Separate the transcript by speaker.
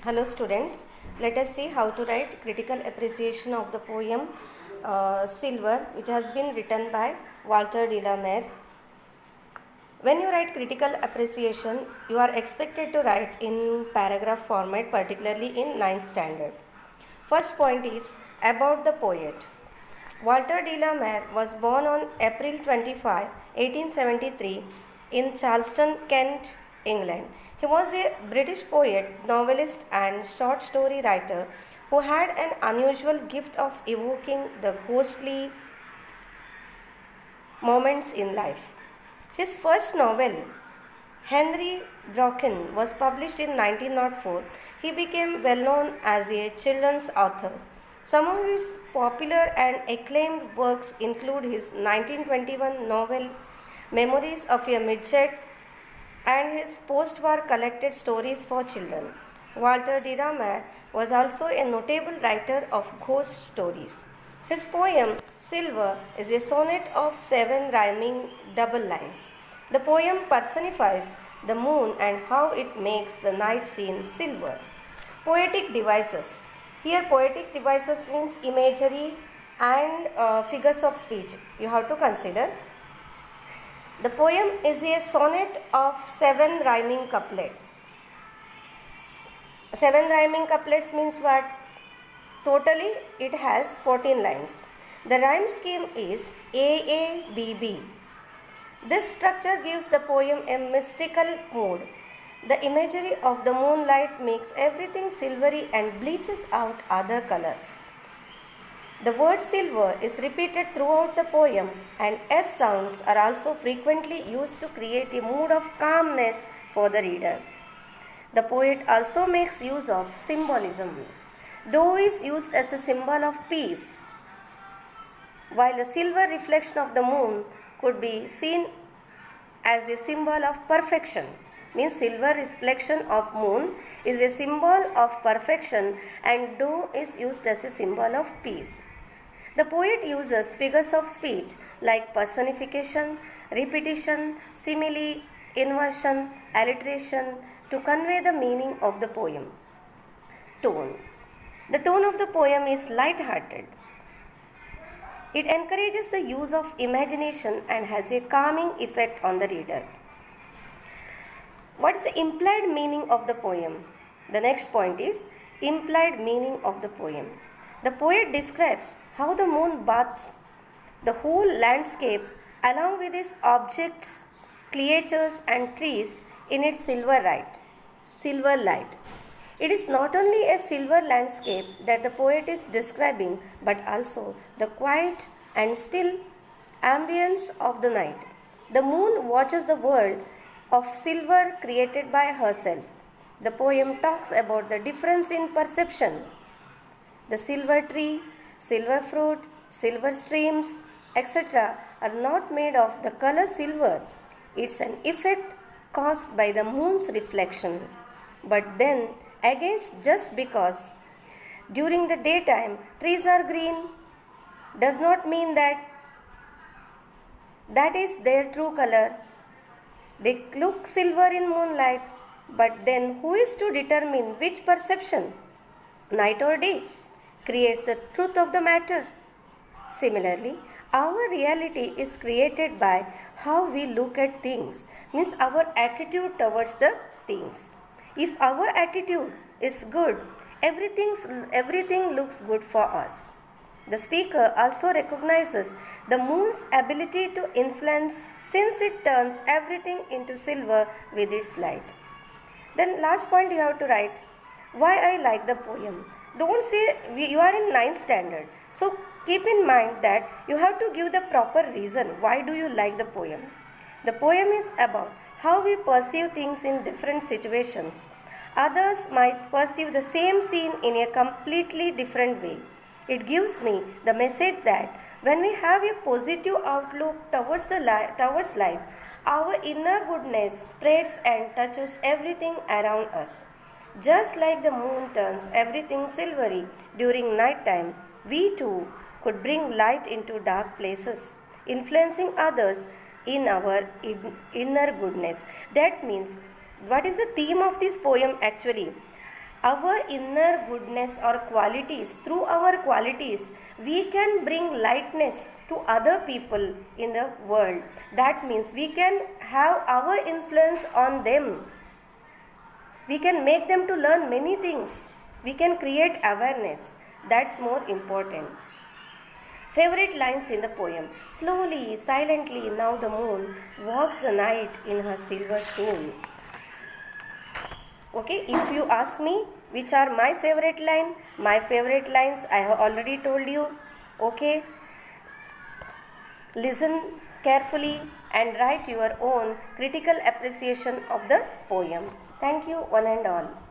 Speaker 1: Hello students, let us see how to write critical appreciation of the poem Silver, which has been written by Walter de la Mare. When you write critical appreciation, you are expected to write in paragraph format, particularly in 9th standard. First point is about the poet. Walter de la Mare was born on April 25, 1873 in Charleston, Kent, England. He was a British poet, novelist and short story writer who had an unusual gift of evoking the ghostly moments in life. His first novel, Henry Brocken, was published in 1904. He became well known as a children's author. Some of his popular and acclaimed works include his 1921 novel Memories of a Midget and his post-war collected stories for children. Walter de la Mare was also a notable writer of ghost stories. His poem Silver is a sonnet of 7 rhyming double lines. The poem personifies the moon and how it makes the night scene silver. Poetic devices. Here poetic devices means imagery and figures of speech. You have to consider. The poem is a sonnet of 7 rhyming couplets. 7 rhyming couplets means what? Totally it has 14 lines. The rhyme scheme is AABB. This structure gives the poem a mystical mood. The imagery of the moonlight makes everything silvery and bleaches out other colors. The word silver is repeated throughout the poem, and S sounds are also frequently used to create a mood of calmness for the reader. The poet also makes use of symbolism. Dough is used as a symbol of peace, while the silver reflection of the moon could be seen as a symbol of perfection. Means silver reflection of moon is a symbol of perfection and dough is used as a symbol of peace. The poet uses figures of speech like personification, repetition, simile, inversion, alliteration to convey the meaning of the poem. Tone. The tone of the poem is light-hearted. It encourages the use of imagination and has a calming effect on the reader. What is the implied meaning of the poem? The next point is implied meaning of the poem. The poet describes how the moon bathes the whole landscape along with its objects, creatures and trees in its silver light. It is not only a silver landscape that the poet is describing, but also the quiet and still ambience of the night. The moon watches the world of silver created by herself. The poem talks about the difference in perception. The silver tree, silver fruit, silver streams, etc. are not made of the color silver. It's an effect caused by the moon's reflection. But then, against just because during the daytime trees are green does not mean that is their true color. They look silver in moonlight, but then who is to determine which perception, night or day, creates the truth of the matter? Similarly, our reality is created by how we look at things, means our attitude towards the things. If our attitude is good, everything looks good for us. The speaker also recognizes the moon's ability to influence since it turns everything into silver with its light. Then last point you have to write, why I like the poem. Don't say you are in 9th standard. So keep in mind that you have to give the proper reason why do you like the poem. The poem is about how we perceive things in different situations. Others might perceive the same scene in a completely different way. It gives me the message that when we have a positive outlook towards life, our inner goodness spreads and touches everything around us. Just like the moon turns everything silvery during night time, we too could bring light into dark places, influencing others in our inner goodness. That means, what is the theme of this poem actually? our inner goodness or qualities, through our qualities, we can bring lightness to other people in the world. That means we can have our influence on them. We can make them to learn many things. We can create awareness. That's more important. Favorite lines in the poem. Slowly, silently, now the moon walks the night in her silver stool. Okay, if you ask me which are my favorite lines I have already told you. Okay, listen carefully and write your own critical appreciation of the poem. Thank you, one and all.